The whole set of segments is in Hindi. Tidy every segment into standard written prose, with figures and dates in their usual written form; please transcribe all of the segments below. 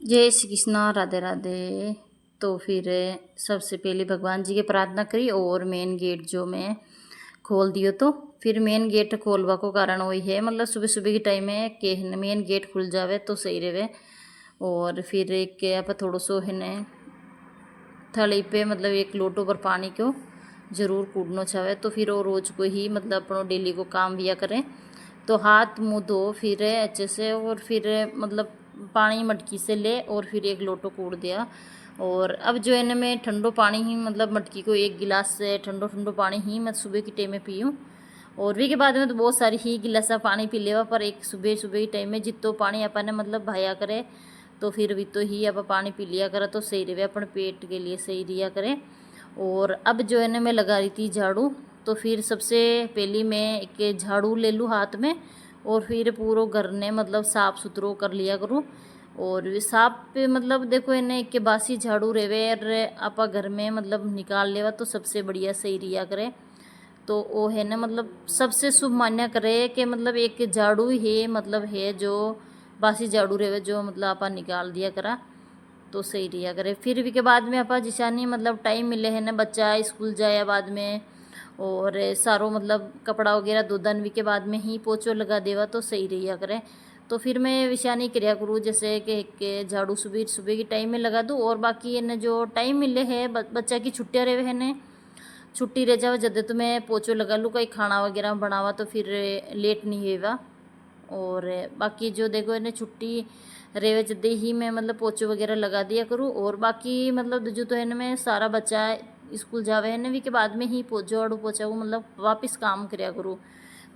जय श्री कृष्णा, राधे राधे। तो फिर सबसे पहले भगवान जी की प्रार्थना करी और मेन गेट जो मैं खोल दियो। तो फिर मेन गेट खोलवा को कारण वही है, मतलब सुबह सुबह के टाइम में कि मेन गेट खुल जावे तो सही रहे। और फिर एक आप थोड़ा सो है ने थली पे मतलब एक लोटो पर पानी को जरूर कूदना चाहे। तो फिर वो रोज़ को ही मतलब अपना डेली को काम भी करें। तो हाथ मुँह धो फिर अच्छे से, और फिर मतलब पानी मटकी से ले और फिर एक लोटो कूड़ दिया। और अब जो है ना मैं ठंडो पानी ही मतलब मटकी को एक गिलास से ठंडो ठंडो पानी ही मैं सुबह के टाइम में पीऊँ। और भी के बाद में तो बहुत सारी ही गिलासा पानी पी लेवा, पर एक सुबह सुबह के टाइम में जितो पानी अपन ने मतलब भाया करे तो फिर भी तो ही अब पानी पी लिया करा तो सही रहे, अपन पेट के लिए सही रिया करे। और अब जो है ना मैं लगा रही थी झाड़ू। तो फिर सबसे पहली मैं एक झाड़ू ले लूँ हाथ में और फिर पूरा घर ने मतलब साफ़ सुथरो कर लिया करूँ। और साफ पे मतलब देखो इन्हें एक के बासी झाड़ू रेवे और आपा घर में मतलब निकाल लेवा तो सबसे बढ़िया सही रिया करे। तो वो है ना मतलब सबसे शुभ मान्य करे कि मतलब एक झाड़ू है मतलब है जो बासी झाड़ू रहे जो मतलब आपा निकाल दिया करा तो सही रिया करे। फिर भी के बाद में आपा जिसा नहीं मतलब टाइम मिले है ना बच्चा स्कूल जाया बाद में और सारो मतलब कपड़ा वगैरह दो दिन के बाद में ही पोछो लगा देवा तो सही रिया करे। तो फिर मैं विषय नहीं क्रिया करूँ जैसे कि झाड़ू सुबह सुबह की टाइम में लगा दूँ, और बाकी इन्हें जो टाइम मिले है बच्चा की छुट्टियाँ रहे है ने छुट्टी रह जावे जब तो मैं पोछो लगा लूँ, कहीं खाना वगैरह बनावा तो फिर लेट नहीं होगा। और बाकी जो देखो इन्हें छुट्टी रेवे जल्दी ही मैं मतलब पोछो वगैरह लगा दिया करूँ। और बाकी मतलब जो तो है ना मैं सारा बच्चा स्कूल जावे है ना भी के बाद में ही पोछो आड़ू पोछा को मतलब वापस काम कराया करूँ।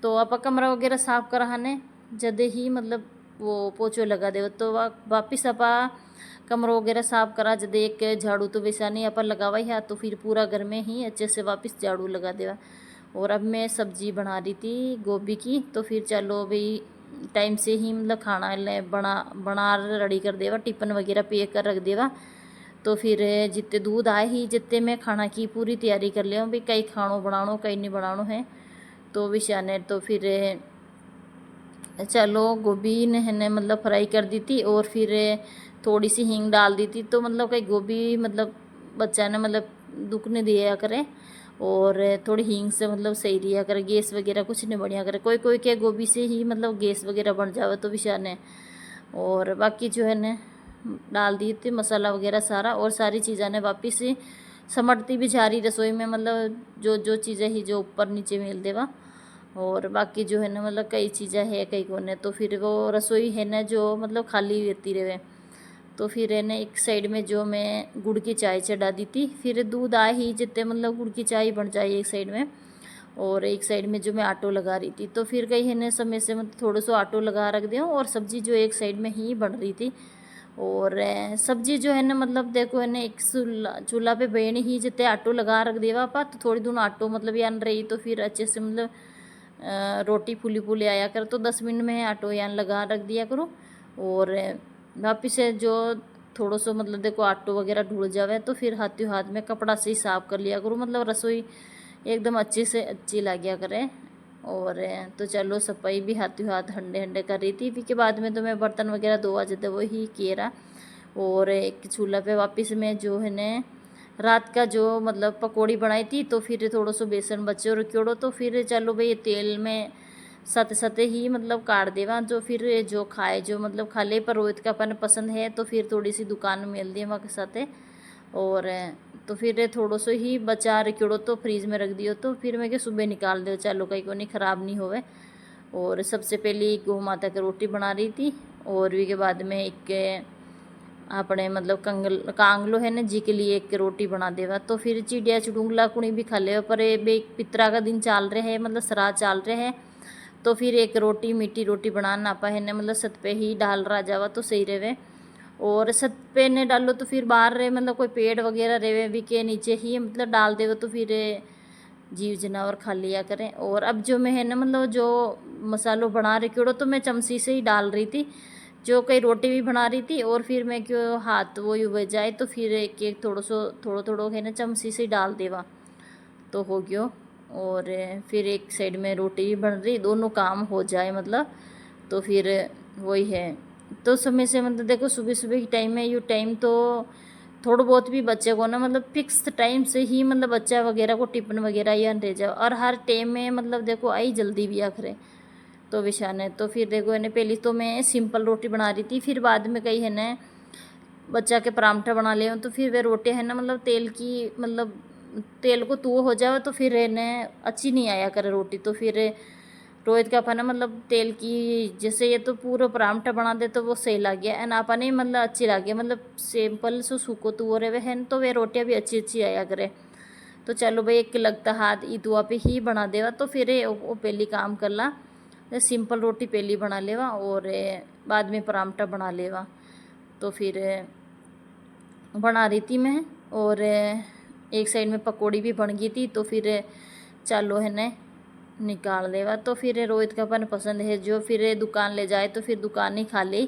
तो आप कमरा वगैरह साफ करा ने जल्दी ही मतलब वो पोछो लगा दे तो वापस आपा कमरों वगैरह साफ करा जब एक झाड़ू तो वैसा नहीं अपन लगावा ही है तो फिर पूरा घर में ही अच्छे से वापस झाड़ू लगा देवा। और अब मैं सब्जी बना रही थी गोभी की, तो फिर चलो भाई टाइम से ही मतलब खाना ले बना बना रेडी कर देवा, टिफिन वगैरह पैक कर रख देवा। तो फिर जितने दूध आए ही जितने मैं खाना की पूरी तैयारी कर लिया भाई कई खानो बनानो कई नहीं बनानो है। तो विषय ने तो फिर चलो गोभी ने मतलब फ्राई कर दी थी और फिर थोड़ी सी हींग डाल दी थी तो मतलब कहीं गोभी मतलब बच्चा ने मतलब दुख नहीं दिया करे। और थोड़ी हींग से मतलब सही दिया करे, गैस वगैरह कुछ नहीं बढ़िया करे, कोई कोई के गोभी से ही मतलब गैस वगैरह बन जावे तो विषय ने। और बाकी जो है ने डाल दी थी मसाला वगैरह सारा, और सारी चीज़ें ने वापिस समटती भी जा रही रसोई में मतलब जो जो चीज़ें ही जो ऊपर नीचे मिल देवा। और बाकी जो है ना मतलब कई चीज़ें है कई कोने तो फिर वो रसोई है ना जो मतलब खाली रहती रहे। तो फिर है ना एक साइड में जो मैं गुड़ की चाय चढ़ा दी थी, फिर दूध आए ही जितने मतलब गुड़ की चाय बन जाए एक साइड में। और एक साइड में जो मैं आटो लगा रही थी तो फिर कहीं है ना समय से मतलब थोड़ा सा आटो लगा रख दिया और सब्जी जो एक साइड में ही बन रही थी। और सब्जी जो है ना मतलब देखो है ना एक चूल्हा पे बेनी ही जितने आटो लगा रख देवा पा तो थोड़ी दूर आटो मतलब यान रही तो फिर अच्छे से मतलब रोटी फूली फूली आया कर तो 10 मिनट में आटो यान लगा रख दिया करो। और वापिस से जो थोड़ा सा मतलब देखो आटो वगैरह ढूल जावे तो फिर हाथों हाथ में कपड़ा से ही साफ कर लिया करूँ, मतलब रसोई एकदम अच्छे से अच्छी लग करे। और तो चलो सफाई भी हाथों हाथ हंडे हंडे कर रही थी, फिर के बाद में तो मैं बर्तन वगैरह धोआ जाते वो ही किए रहा। और एक चूल्हा पे वापस में जो है ने रात का जो मतलब पकौड़ी बनाई थी तो फिर थोड़ा सा बेसन बचे और क्योड़ो तो फिर चलो भाई तेल में सत सते ही मतलब काट देवा जो फिर जो खाए जो मतलब खा ले पर रोहित का अपन पसंद है तो फिर थोड़ी सी दुकान में मिल दी वहाँ के साथ। और तो फिर थोड़ा सा ही बचा रखियो तो फ्रीज में रख दियो तो फिर मैं क्या सुबह निकाल दो चलो कहीं को नहीं ख़राब नहीं होवे। और सबसे पहले गौ माता की रोटी बना रही थी और भी के बाद में एक अपने मतलब कांगलो है ना जी के लिए एक रोटी बना देवा। तो फिर चिड़िया चुड़ूंगला कुणी भी खा ले पर एक पितरा का दिन चाल रहे हैं मतलब श्राद्ध चाल रहे हैं। तो फिर एक रोटी मीठी रोटी बनाना आपा है ना मतलब सत पे ही डाल रहा जावा तो सही रहे। और छत पे ने डालो तो फिर बाहर रहे मतलब कोई पेड़ वगैरह रहे भी के नीचे ही मतलब डाल देवे तो फिर जीव जनावर खा लिया करें। और अब जो मैं है ना मतलब जो मसालो बना रही क्यों तो मैं चमची से ही डाल रही थी, जो कई रोटी भी बना रही थी और फिर मैं क्यों हाथ वो यूँ जाए तो फिर एक एक थोड़ो थोड़ो है ना चमची से ही डाल देवा तो हो गयो। और फिर एक साइड में रोटी भी बन रही दोनों काम हो जाए मतलब। तो फिर वही है तो समय से मतलब देखो सुबह सुबह की टाइम है, ये टाइम तो थोड़ा बहुत भी बच्चे को ना मतलब फिक्स टाइम से ही मतलब बच्चा वगैरह को टिफिन वगैरह या दे जाओ, और हर टाइम में मतलब देखो आई जल्दी भी आखिर तो विशान है। तो फिर देखो है ना, पहले तो मैं सिंपल रोटी बना रही थी, फिर बाद में कही है ना बच्चा के परांठा बना ले, तो फिर वे रोटी है ना मतलब तेल की मतलब तेल को तू हो जाए तो फिर है ना अच्छी नहीं आया करे रोटी। तो फिर रोहित का अपना मतलब तेल की जैसे ये तो पूरा परांठा बना दे तो वो सही लग गया, एंड आपा नहीं मतलब अच्छी लगी मतलब सिंपल सो सूखो तू हो रहे वे हैं तो वे रोटियाँ भी अच्छी अच्छी आया करे। तो चलो भाई एक लगता हाथ ईदुआ पे ही बना देवा, तो फिर वो पहली काम कर ला, सिंपल रोटी पहली बना लेवा और बाद में परांठा बना लेवा। तो फिर बना रही थी मैं, और एक साइड में पकौड़ी भी बन गई थी। तो फिर चालो है ने निकाल देवा। तो फिर रोहित का अपन पसंद है जो फिर दुकान ले जाए तो फिर दुकान ही खा ले।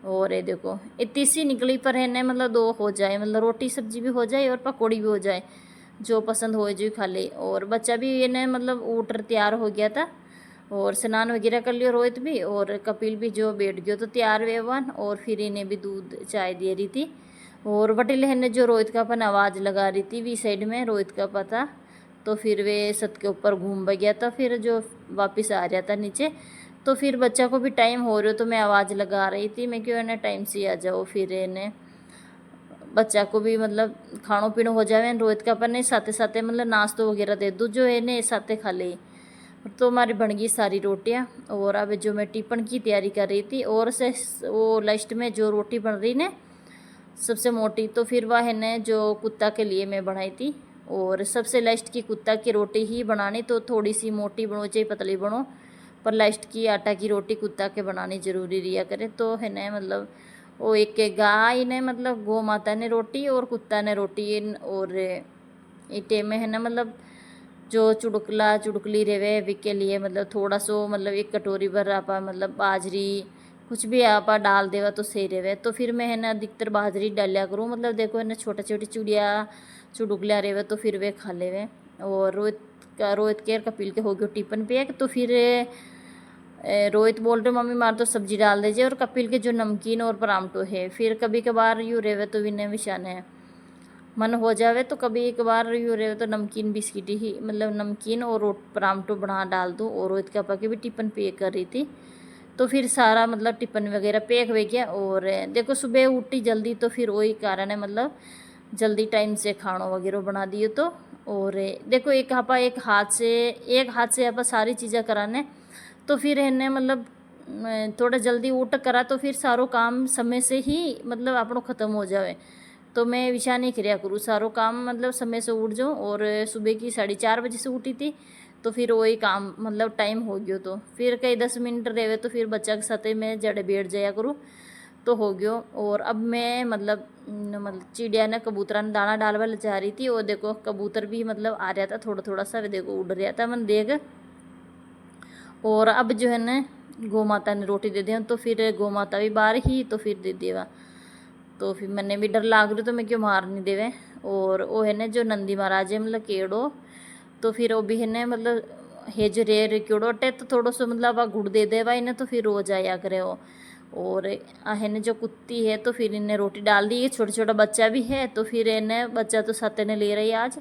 और ये देखो इतनी सी निकली पर है ने मतलब दो हो जाए, मतलब रोटी सब्जी भी हो जाए और पकौड़ी भी हो जाए, जो पसंद हो जो खा ले। और बच्चा भी ये ने मतलब ऊटर तैयार हो गया था, और स्नान वगैरह कर लियो रोहित भी, और कपिल भी जो बैठ गयो तो तैयार वेवन। और फिर इन्हें भी दूध चाय दे रही थी, और वटील ने जो रोहित का अपन आवाज़ लगा रही थी वी साइड में रोहित का पता। तो फिर वे छत के ऊपर घूम गया था, फिर जो वापस आ रहा था नीचे। तो फिर बच्चा को भी टाइम हो रहा तो मैं आवाज़ लगा रही थी, मैं क्यों इन्हें टाइम से आ जाओ, फिर इन्हें बच्चा को भी मतलब खानो पीनो हो जाए। रोहित का अपन ने साथे साथे मतलब नाश्तो वगैरह दे दो जो इन्हें साथे खा ले। तो हमारी बन गई सारी रोटियां, और अब जो मैं टिफिन की तैयारी कर रही थी, और से वो लास्ट में जो रोटी बन रही ने सबसे मोटी, तो फिर वह है ने जो कुत्ता के लिए मैं बनाई थी। और सबसे लास्ट की कुत्ता की रोटी ही बनानी, तो थोड़ी सी मोटी बनो चाहे पतली बनो, पर लास्ट की आटा की रोटी कुत्ता के बनानी जरूरी रिया करे। तो है ना मतलब वो एक गाय ने मतलब गौ माता ने रोटी और कुत्ता ने रोटी, और इटे में है ना मतलब जो चुड़कला चुड़कली रेवे विके लिए मतलब थोड़ा सो मतलब एक कटोरी भर आपा मतलब बाजरी कुछ भी आपा डाल देवा तो सही रेवे। तो फिर मैं है ना अधिकतर बाजरी डालिया करूँ, मतलब देखो है ना छोटा छोटी चुड़िया चुड़ुकलिया रेवे तो फिर वे खा लेवे। और रोहित के कपिल के हो गयो टिफिन पैक। तो फिर रोहित बोल रहे मम्मी मार तो सब्जी डाल दीजिए, और कपिल के जो नमकीन और परामठो है, फिर कभी कभार यूँ रेवे तो विनय विशान है मन हो जावे तो कभी एक बार यूँ रहे तो नमकीन बिस्किट ही मतलब नमकीन और परामठो बना डाल दूँ। और रोहित का पापा भी टिफिन पैक कर रही थी। तो फिर सारा मतलब टिफिन वगैरह पैक हो गया। और देखो सुबह उठी जल्दी तो फिर वही कारण है मतलब जल्दी टाइम से खाना वगैरह बना दिए। तो और देखो एक हाथ से आप सारी चीज़ें कराने, तो फिर है मतलब थोड़ा जल्दी उठ करा तो फिर सारो काम समय से ही मतलब आपनो ख़त्म हो जाए। तो मैं विशा नहीं कराया करूँ सारो काम मतलब समय से उठ जाऊँ। और सुबह की 4:30 बजे से उठी थी, तो फिर वही काम मतलब टाइम हो गयो। तो फिर कई 10 मिनट रहे तो फिर बच्चा के साथ मैं जड़े बैठ जाया करूँ तो हो गयो। और अब मैं मतलब चिड़िया ने कबूतरा ने दाना डालवा ले जा रही थी, और देखो कबूतर भी मतलब आ रहा था थोड़ा थोड़ा सा, देखो उड़ रहा था मन देख। और अब जो है ना गौ माता ने रोटी दे दिया, तो फिर गौ माता भी बाहर ही तो फिर दे देवा। तो फिर मैंने भी डर लाग रही तो मैं क्यों मार नहीं देवे। और वो है ना जो नंदी महाराज है मतलब केड़ो, तो फिर वो भी है ना मतलब हेज रे केड़ो अटे तो थोड़ा सा मतलब गुड़ दे देवा इन्हें तो फिर रो जाया करे वो। और है ना जो कुत्ती है तो फिर इन्हें रोटी डाल दी, छोटा छोटा बच्चा भी है तो फिर इन्हें बच्चा तो साथ ने ले रही आज।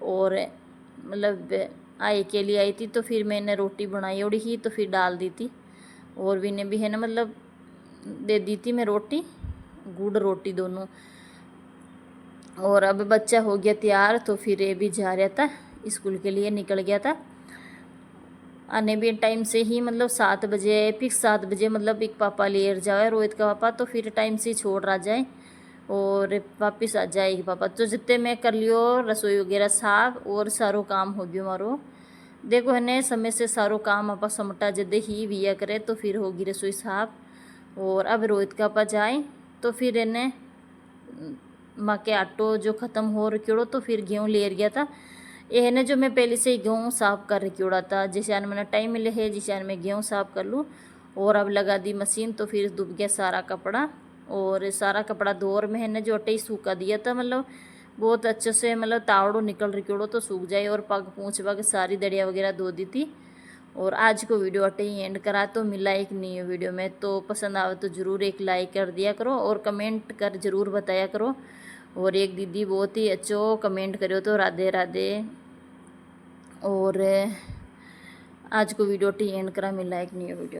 और मतलब आई के लिए आई थी तो फिर मैंने रोटी बनाई उड़ी ही तो फिर डाल दी थी। और भी ने भी है ना मतलब दे दी थी मैं रोटी गुड़ रोटी दोनों। और अब बच्चा हो गया तैयार तो फिर ये भी जा रहा था स्कूल के लिए निकल गया था। आने भी टाइम से ही मतलब 7 बजे फिक्स 7 बजे मतलब एक पापा ले जाए रोहित का पापा, तो फिर टाइम से छोड़ रहा जाए और वापस आ जाएगी पापा। तो जितने मैं कर लियो रसोई वगैरह साफ और सारो काम हो गयो मारो। देखो है ने समय से सारो काम आपा समटा जदे ही विया करे तो फिर होगी रसोई साफ। और अब रोहित का पापा जाए तो फिर इन्हें माँ के आटो जो ख़त्म हो रखियो तो फिर गेहूँ ले गया था। ये है ना जो मैं पहले से ही गेहूँ साफ़ कर रखियोड़ा था, जैसे आने मैंने टाइम मिले है जिसे आने मैं गेहूँ साफ़ कर लूँ। और अब लगा दी मशीन तो फिर डूब गया सारा कपड़ा। और सारा कपड़ा दौर में है ना जो अटे ही सूखा दिया था मतलब बहुत अच्छे से मतलब तावड़ो निकल रखियोड़ो तो सूख जाए। और पग पूँछ वग सारी दड़िया वगैरह धो दी थी। और आज को वीडियो अटे ही एंड करा, तो मिला एक नई वीडियो में। तो पसंद आवे तो ज़रूर एक लाइक कर दिया करो और कमेंट कर ज़रूर बताया करो। और एक दीदी बहुत ही अच्छो कमेंट करो, तो राधे राधे। और आज को वीडियो अटे ही एंड करा, मिला एक नई वीडियो।